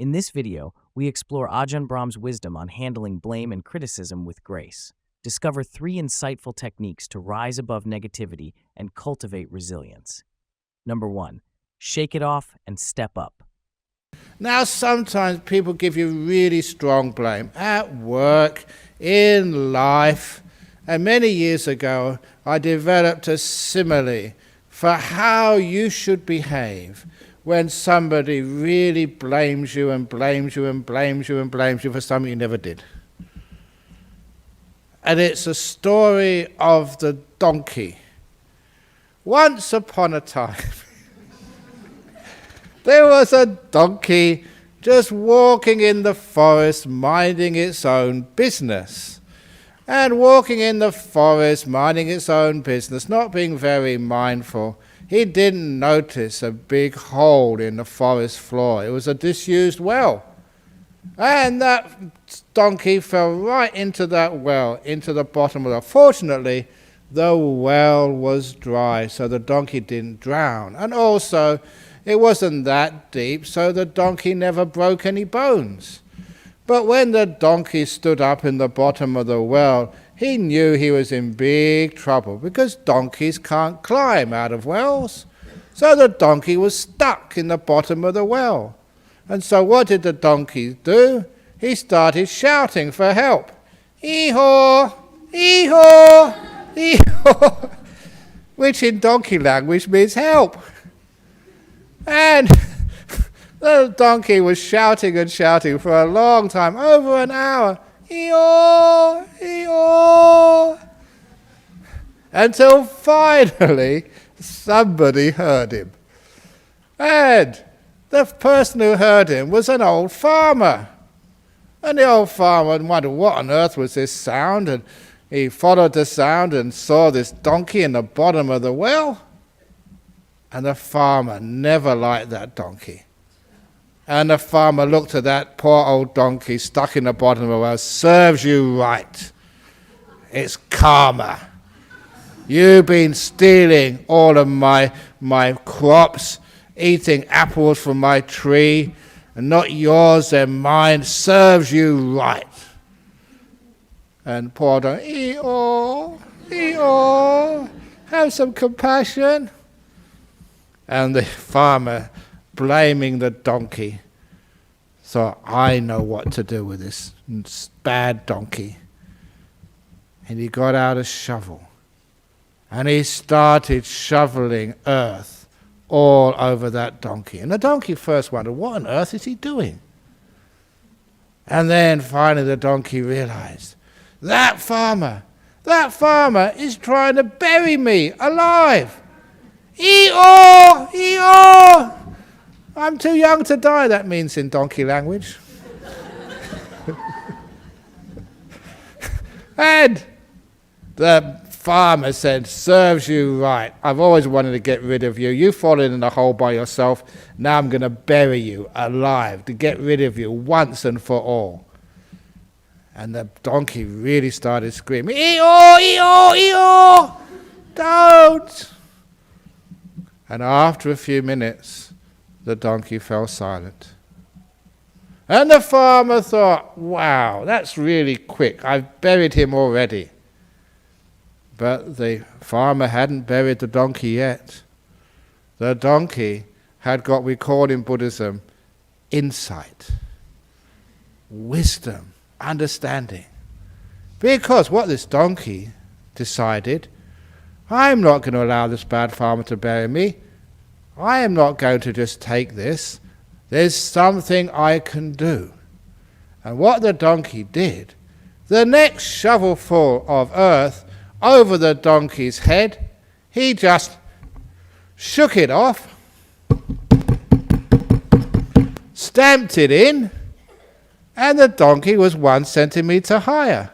In this video, we explore Ajahn Brahm's wisdom on handling blame and criticism with grace. Discover 3 insightful techniques to rise above negativity and cultivate resilience. Number 1. Shake it off and step up. Now, sometimes people give you really strong blame at work, in life, and many years ago I developed a simile for how you should behave when somebody really blames you and blames you and blames you and blames you for something you never did. And it's a story of the donkey. Once upon a time, there was a donkey just walking in the forest, minding its own business. And walking in the forest, minding its own business, not being very mindful, he didn't notice a big hole in the forest floor. It was a disused well. And that donkey fell right into that well, into the bottom of the well. Fortunately, the well was dry, so the donkey didn't drown. And also, it wasn't that deep, so the donkey never broke any bones. But when the donkey stood up in the bottom of the well, he knew he was in big trouble, because donkeys can't climb out of wells. So the donkey was stuck in the bottom of the well. And so what did the donkey do? He started shouting for help. Ee-haw! Ee-haw! Ee-haw! Which in donkey language means help. And the donkey was shouting and shouting for a long time, over an hour. Ee-haw! Ee-haw! Until finally somebody heard him. And the person who heard him was an old farmer. And the old farmer wondered what on earth was this sound, and he followed the sound and saw this donkey in the bottom of the well. And the farmer never liked that donkey. And the farmer looked at that poor old donkey stuck in the bottom of the well. Serves you right. It's karma. You've been stealing all of my crops, eating apples from my tree, and not yours, they're mine. Serves you right. And poor donkey, ee-haw, ee-haw, have some compassion. And the farmer, blaming the donkey, thought, I know what to do with this bad donkey. And he got out a shovel, and he started shoveling earth all over that donkey. And the donkey first wondered, what on earth is he doing? And then finally the donkey realized, that farmer is trying to bury me alive. Ee-haw! Ee-haw! I'm too young to die, that means in donkey language. And the farmer said, serves you right. I've always wanted to get rid of you. You've fallen in a hole by yourself. Now I'm going to bury you alive to get rid of you once and for all. And the donkey really started screaming, ee-haw! Ee-haw! Ee-haw! Don't! And after a few minutes, the donkey fell silent. And the farmer thought, wow, that's really quick. I've buried him already. But the farmer hadn't buried the donkey yet. The donkey had got, we call in Buddhism, insight, wisdom, understanding. Because what this donkey decided, I'm not going to allow this bad farmer to bury me. I am not going to just take this. There's something I can do. And what the donkey did, the next shovelful of earth over the donkey's head, he just shook it off, stamped it in, and the donkey was 1 centimeter higher.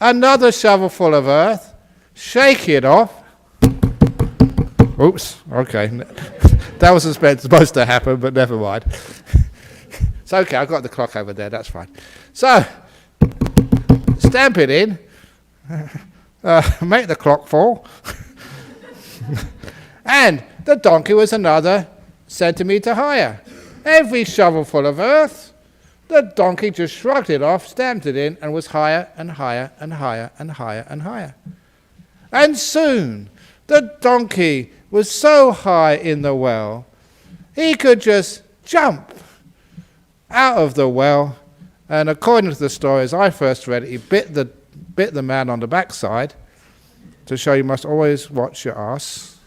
Another shovelful of earth, shake it off. Oops, okay. That was supposed to happen, but never mind. It's okay, I've got the clock over there, that's fine. So, stamp it in, make the clock fall, and the donkey was another centimetre higher. every shovelful of earth. The donkey just shrugged it off, stamped it in, and was higher and higher and higher and higher and higher. And soon the donkey was so high in the well, he could just jump out of the well. And according to the story, as I first read it, he bit the man on the backside to show you must always watch your ass,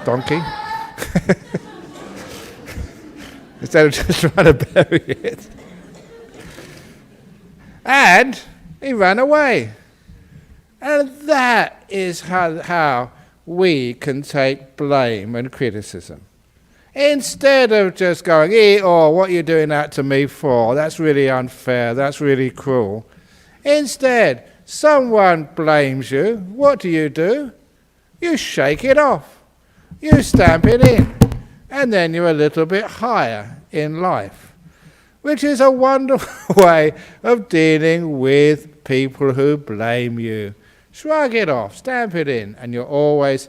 donkey, instead of just trying to bury it. And he ran away. And that is how we can take blame and criticism. Instead of just going, what are you doing that to me for? That's really unfair. That's really cruel. Instead, someone blames you. What do? You shake it off. You stamp it in. And then you're a little bit higher in life, which is a wonderful way of dealing with people who blame you. Shrug it off, stamp it in, and you'll always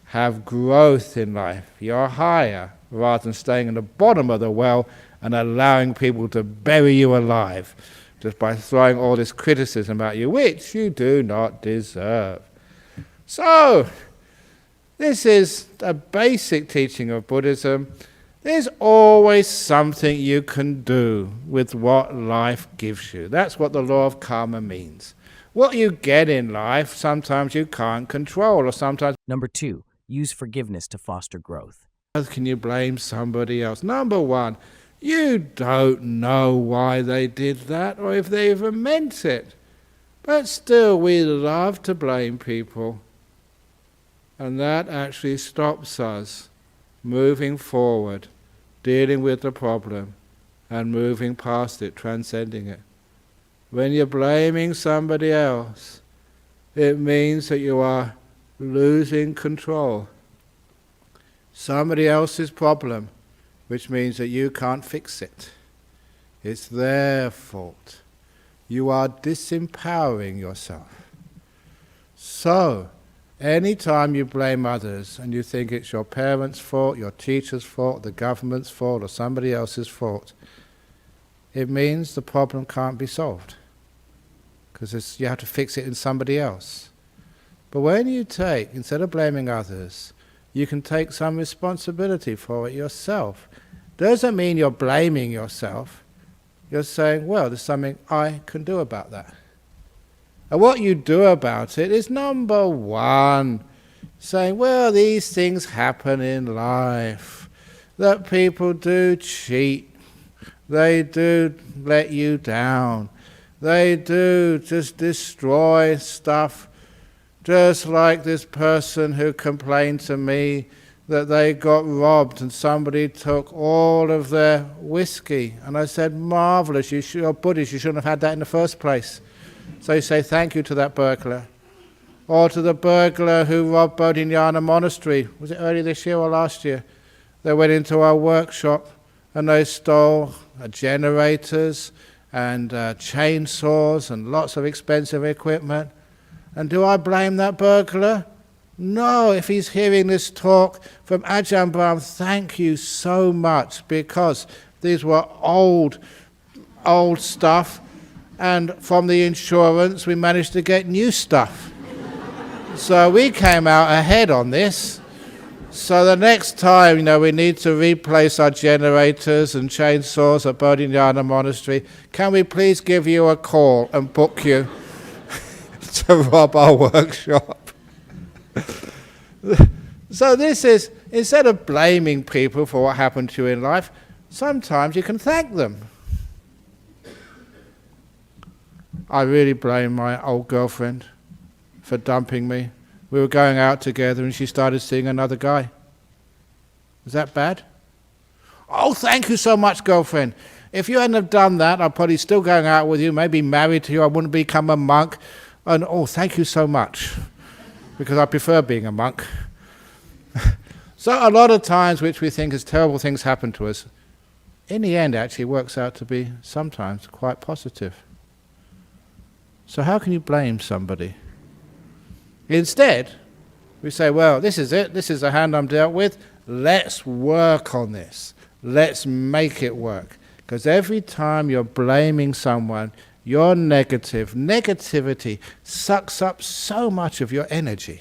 have growth in life. You're higher rather than staying in the bottom of the well and allowing people to bury you alive just by throwing all this criticism at you, which you do not deserve. So, this is a basic teaching of Buddhism. There's always something you can do with what life gives you. That's what the law of karma means. What you get in life, sometimes you can't control, or sometimes... Number 2, use forgiveness to foster growth. How can you blame somebody else? Number 1, you don't know why they did that, or if they even meant it. But still, we love to blame people. And that actually stops us moving forward, dealing with the problem, and moving past it, transcending it. When you're blaming somebody else, it means that you are losing control. Somebody else's problem, which means that you can't fix it. It's their fault. You are disempowering yourself. So, anytime you blame others and you think it's your parents' fault, your teacher's fault, the government's fault, or somebody else's fault, it means the problem can't be solved, because you have to fix it in somebody else. But when you take, instead of blaming others, you can take some responsibility for it yourself. Doesn't mean you're blaming yourself. You're saying, well, there's something I can do about that. And what you do about it is, number 1, saying, well, these things happen in life, that people do cheat, they do let you down, they do just destroy stuff, just like this person who complained to me that they got robbed and somebody took all of their whiskey. And I said, marvellous, you're Buddhist, you shouldn't have had that in the first place. So you say thank you to that burglar. Or to the burglar who robbed Bodhinyana Monastery. Was it early this year or last year? They went into our workshop and they stole generators and chainsaws and lots of expensive equipment. And do I blame that burglar? No, if he's hearing this talk from Ajahn Brahm, thank you so much, because these were old stuff, and from the insurance we managed to get new stuff. So we came out ahead on this. So the next time, we need to replace our generators and chainsaws at Bodhinyana Monastery, can we please give you a call and book you to rob our workshop? So this is, instead of blaming people for what happened to you in life, sometimes you can thank them. I really blame my old girlfriend for dumping me. We were going out together and she started seeing another guy. Is that bad? Oh, thank you so much, girlfriend. If you hadn't have done that, I'd probably still going out with you, maybe married to you, I wouldn't become a monk. And thank you so much, because I prefer being a monk. So a lot of times which we think as terrible things happen to us, in the end actually works out to be sometimes quite positive. So how can you blame somebody? Instead, we say, well, this is it, this is the hand I'm dealt with, let's work on this. Let's make it work. Because every time you're blaming someone, your negativity sucks up so much of your energy.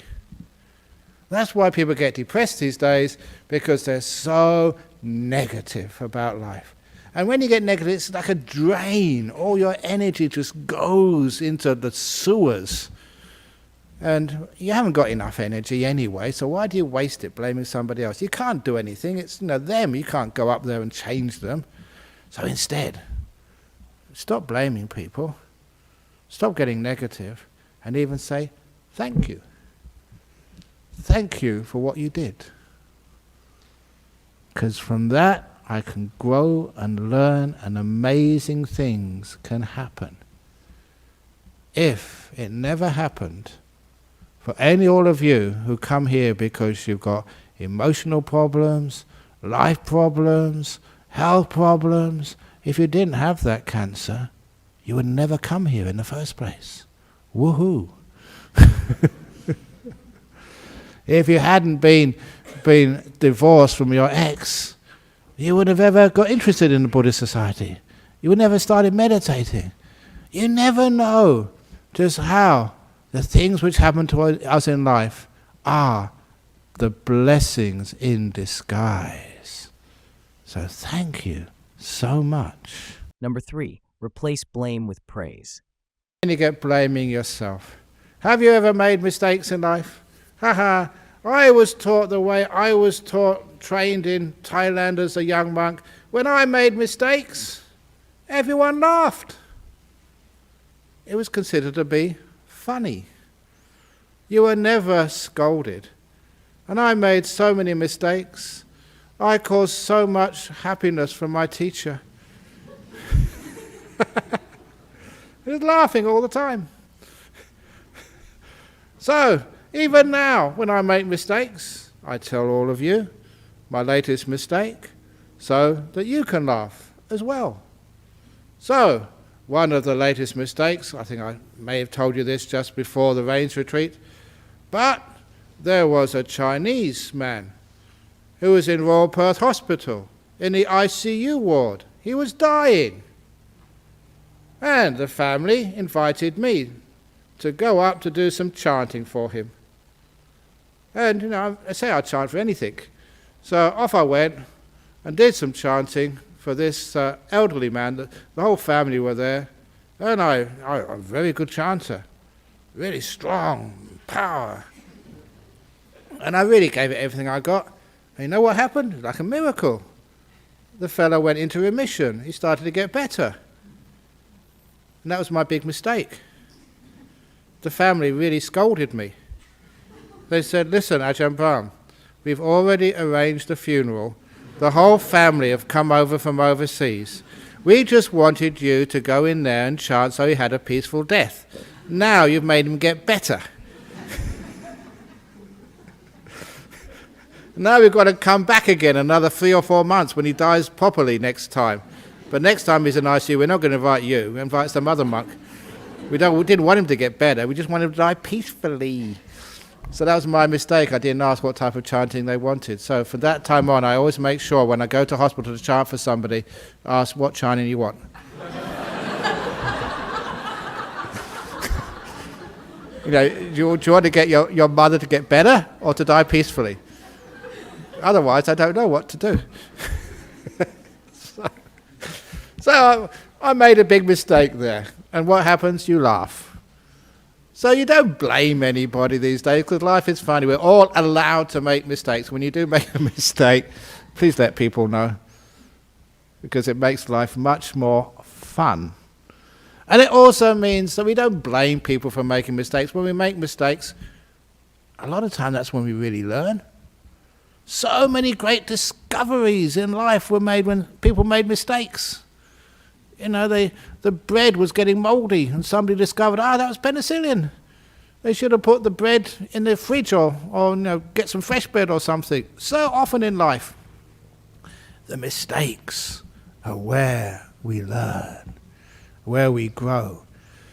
That's why people get depressed these days, because they're so negative about life. And when you get negative, it's like a drain. All your energy just goes into the sewers. And you haven't got enough energy anyway, so why do you waste it blaming somebody else? You can't do anything. It's them. You can't go up there and change them. So instead, stop blaming people. Stop getting negative, and even say, thank you. Thank you for what you did. Because from that, I can grow and learn, and amazing things can happen. If it never happened, for all of you who come here because you've got emotional problems, life problems, health problems, if you didn't have that cancer, you would never come here in the first place. Woohoo! If you hadn't been divorced from your ex, you wouldn't have ever got interested in the Buddhist society. You would never started meditating. You never know just how the things which happen to us in life are the blessings in disguise. So thank you so much. Number 3, replace blame with praise. And you get blaming yourself. Have you ever made mistakes in life? Haha, I was taught the way I was trained in Thailand as a young monk. When I made mistakes, everyone laughed. It was considered to be funny. You were never scolded. And I made so many mistakes. I caused so much happiness from my teacher. He was laughing all the time. So, even now, when I make mistakes, I tell all of you my latest mistake so that you can laugh as well. So, one of the latest mistakes, I think I may have told you this just before the rains retreat, but there was a Chinese man who was in Royal Perth Hospital in the ICU ward. He was dying. And the family invited me to go up to do some chanting for him. And, I say I'd chant for anything. So off I went and did some chanting for this elderly man. The whole family were there. And I'm a very good chanter. Really strong, power. And I really gave it everything I got. And you know what happened? Like a miracle. The fellow went into remission. He started to get better. And that was my big mistake. The family really scolded me. They said, listen, Ajahn Brahm, we've already arranged the funeral. The whole family have come over from overseas. We just wanted you to go in there and chant so he had a peaceful death. Now you've made him get better. Now we've got to come back again another 3 or 4 months when he dies properly next time. But next time he's in ICU, we're not going to invite you. We invite some other monk. We didn't want him to get better. We just wanted him to die peacefully. So that was my mistake. I didn't ask what type of chanting they wanted. So from that time on, I always make sure when I go to hospital to chant for somebody, ask what chanting you want. Do you want to get your mother to get better or to die peacefully? Otherwise, I don't know what to do. So I made a big mistake there. And what happens? You laugh. So you don't blame anybody these days because life is funny. We're all allowed to make mistakes. When you do make a mistake, please let people know because it makes life much more fun. And it also means that we don't blame people for making mistakes. When we make mistakes, a lot of time that's when we really learn. So many great discoveries in life were made when people made mistakes. The bread was getting moldy and somebody discovered, that was penicillin. They should have put the bread in the fridge or get some fresh bread or something. So often in life, the mistakes are where we learn, where we grow.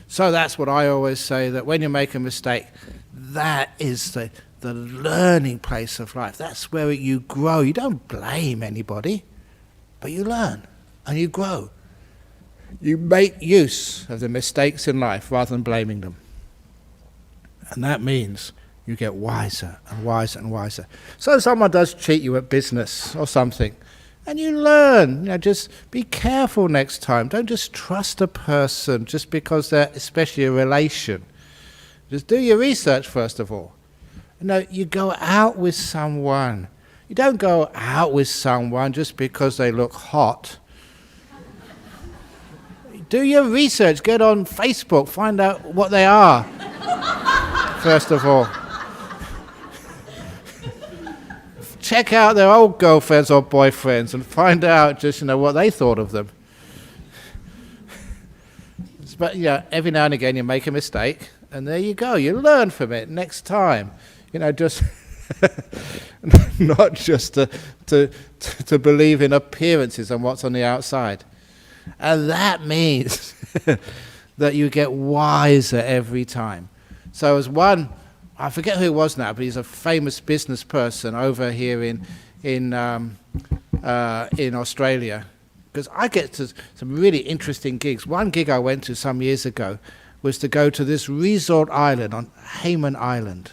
So that's what I always say, that when you make a mistake, that is the learning place of life. That's where you grow. You don't blame anybody. But you learn and you grow. You make use of the mistakes in life rather than blaming them. And that means you get wiser and wiser and wiser. So someone does cheat you at business or something, and you learn, just be careful next time. Don't just trust a person just because they're especially a relation. Just do your research first of all. You go out with someone. You don't go out with someone just because they look hot. Do your research, get on Facebook, find out what they are, first of all. Check out their old girlfriends or boyfriends and find out just, what they thought of them. But, every now and again you make a mistake, and there you go. You learn from it next time. Just not just to believe in appearances and what's on the outside. And that means that you get wiser every time. So as one, I forget who it was now, but he's a famous business person over here in Australia. Because I get to some really interesting gigs. One gig I went to some years ago was to go to this resort island on Hayman Island.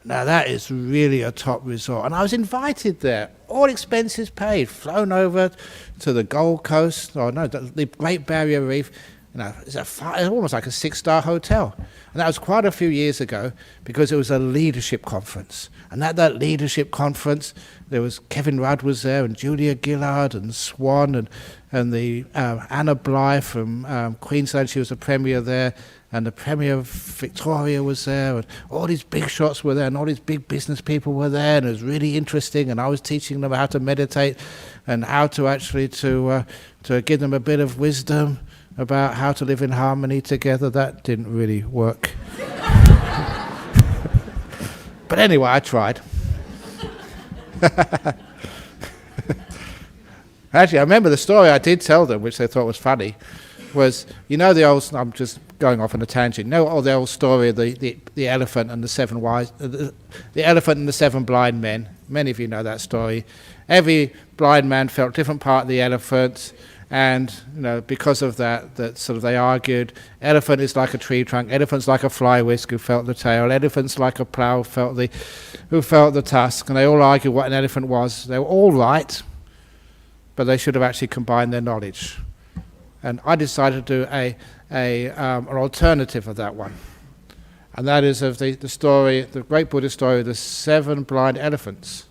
Now that is really a top resort, and I was invited there, all expenses paid, flown over to the Gold Coast, the Great Barrier Reef. It's almost like a 6-star hotel, and that was quite a few years ago because it was a leadership conference. And at that leadership conference, there was Kevin Rudd was there, and Julia Gillard, and Swan, and the Anna Bligh from Queensland. She was the premier there. And the Premier of Victoria was there, and all these big shots were there, and all these big business people were there, and it was really interesting. And I was teaching them how to meditate, and how to actually to give them a bit of wisdom about how to live in harmony together. That didn't really work. But anyway, I tried. Actually, I remember the story I did tell them, which they thought was funny, was, the old, I'm just going off on a tangent, the old story of the elephant and the 7 wise, the elephant and the 7 blind men. Many of you know that story. Every blind man felt a different part of the elephant, and because of that sort of they argued. Elephant is like a tree trunk. Elephant's like a fly whisk who felt the tail. Elephant's like a plough who felt the tusk. And they all argued what an elephant was. They were all right, but they should have actually combined their knowledge. And I decided to do an alternative of that one. And that is of the story, the great Buddhist story of the 7 blind elephants.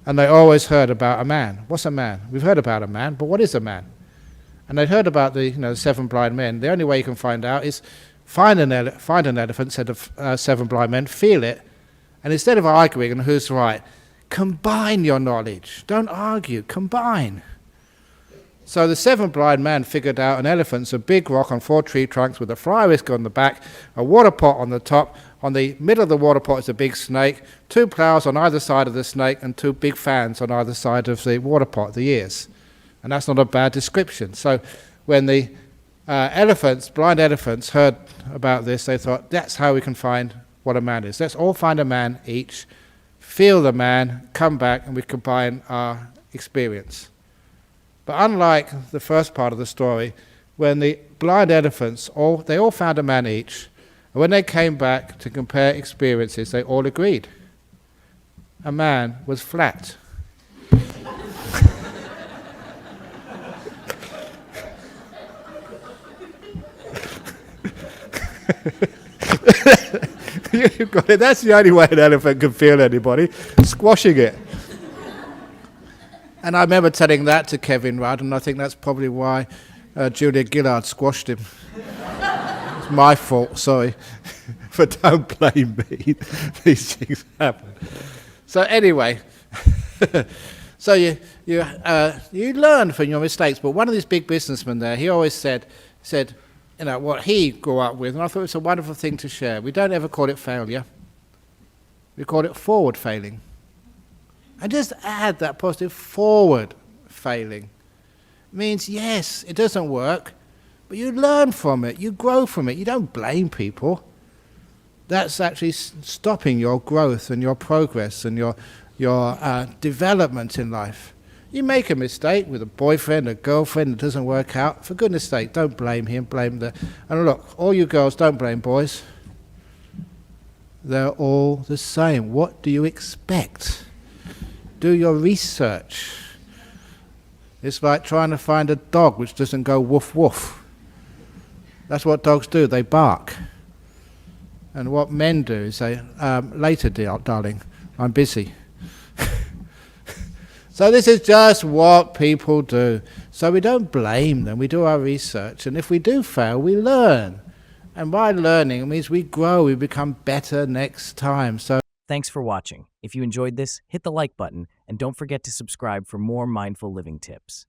And they always heard about a man. What's a man? We've heard about a man, but what is a man? And they'd heard about the 7 blind men. The only way you can find out is find an elephant, said the 7 blind men, feel it, and instead of arguing on who's right, combine your knowledge. Don't argue, combine. So the 7 blind men figured out an elephant's a big rock on 4 tree trunks with a fly whisk on the back, a water pot on the top. On the middle of the water pot is a big snake, 2 ploughs on either side of the snake, and 2 big fans on either side of the water pot, the ears. And that's not a bad description. So when the blind elephants, heard about this, they thought, that's how we can find what a man is. Let's all find a man each, feel the man, come back, and we combine our experience. But unlike the first part of the story, when the blind elephants, they all found a man each, and when they came back to compare experiences, they all agreed. A man was flat. You've got it. That's the only way an elephant can feel anybody, squashing it. And I remember telling that to Kevin Rudd, and I think that's probably why Julia Gillard squashed him. It's my fault, sorry. But don't blame me. These things happen. So anyway, so you learn from your mistakes. But one of these big businessmen there, he always said, what he grew up with, and I thought it was a wonderful thing to share. We don't ever call it failure. We call it forward failing. And just add that positive, forward failing. It means, yes, it doesn't work, but you learn from it, you grow from it, you don't blame people. That's actually stopping your growth and your progress and your your development in life. You make a mistake with a boyfriend, a girlfriend that doesn't work out. For goodness sake, don't blame him, blame the... And look, all you girls, don't blame boys. They're all the same. What do you expect? Do your research. It's like trying to find a dog which doesn't go woof woof. That's what dogs do, they bark. And what men do is say, later, darling, I'm busy. So this is just what people do. So we don't blame them, we do our research, and if we do fail, we learn. And by learning, it means we grow, we become better next time. So Thanks for watching. If you enjoyed this, hit the like button and don't forget to subscribe for more mindful living tips.